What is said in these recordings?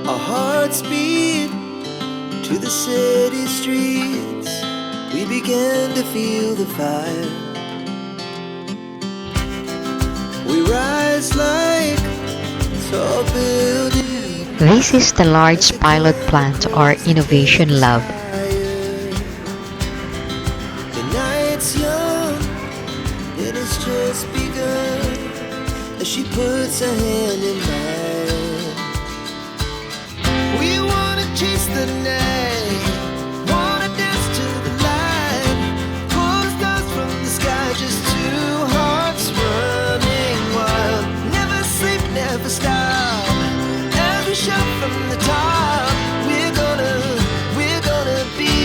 Our hearts beat to the city streets. We began to feel the fire. We rise like tall buildings. This is the large pilot plant or innovation lab. The night's young and it's just begun as she puts her hand in mine. We wanna chase the night, wanna dance to the light, pull stars from the sky, just two hearts running wild. Never sleep, never stop, as we shout from the top. We're gonna be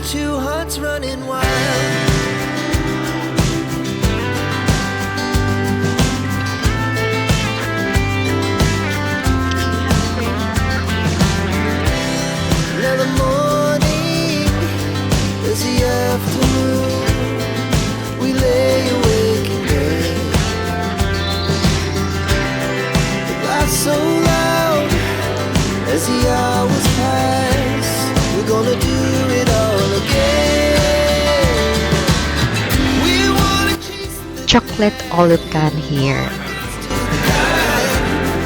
two hearts running wild. Now the morning is the afternoon. We lay awake in bed. The laughs so loud as the hours pass. We're gonna do it all again. We wanna chase the Chocolate olive can here.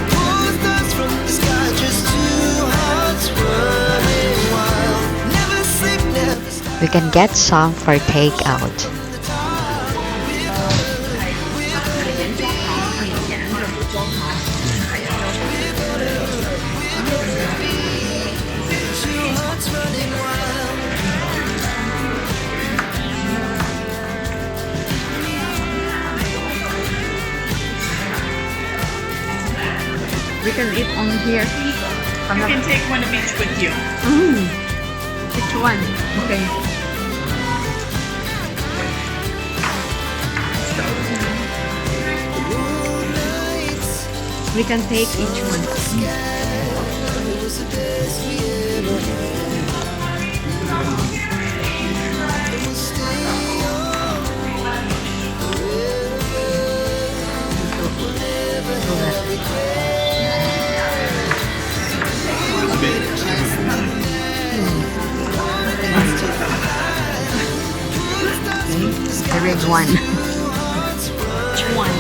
pull stars from the sky, just two hearts running wild. Never sleep, never stop. We can get some for takeout. We can eat on here. You can take one of each with you. Which one? Okay. We can take each one. The red one. Which one?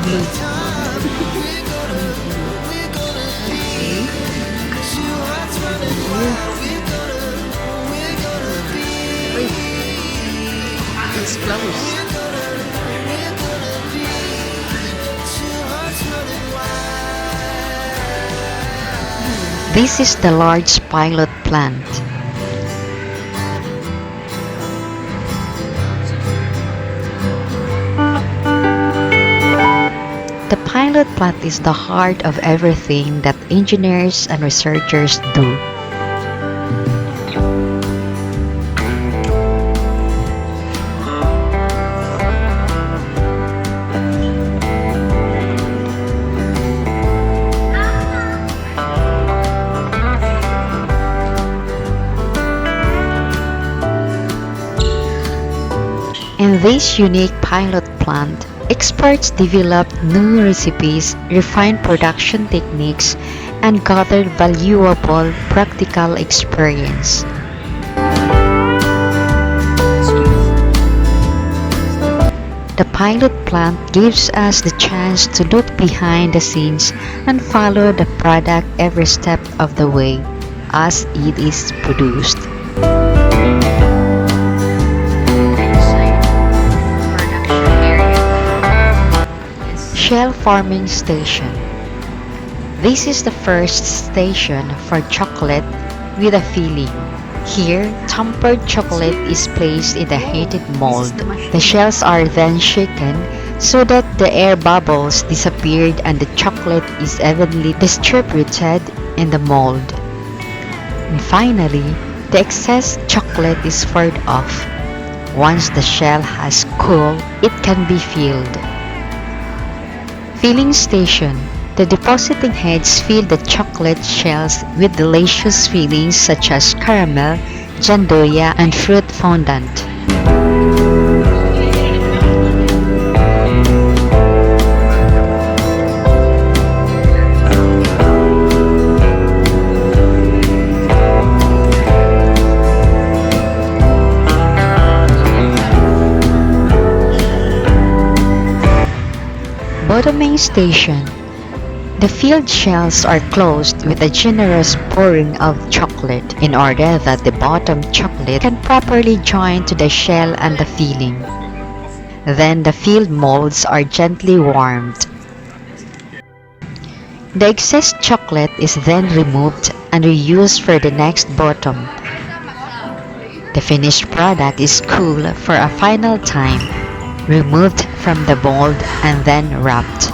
Blue. It's closed. This is the large pilot plant. The pilot plant is the heart of everything that engineers and researchers do. In this unique pilot plant, experts developed new recipes, refined production techniques, and gathered valuable practical experience. The pilot plant gives us the chance to look behind the scenes and follow the product every step of the way as it is produced. Shell Forming Station. This is the first station for chocolate with a filling. Here, tempered chocolate is placed in the heated mold. The shells are then shaken so that the air bubbles disappeared and the chocolate is evenly distributed in the mold. And finally, the excess chocolate is poured off. Once the shell has cooled, it can be filled. Filling station. The depositing heads fill the chocolate shells with delicious fillings such as caramel, gianduja, and fruit fondant. bottoming station, the filled shells are closed with a generous pouring of chocolate in order that the bottom chocolate can properly join to the shell and the filling. Then the filled molds are gently warmed. The excess chocolate is then removed and reused for the next bottom. The finished product is cooled for a final time, removed from the mold and then wrapped.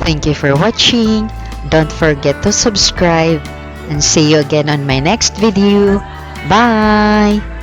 Thank you for watching. Don't forget to subscribe and see you again on my next video. Bye!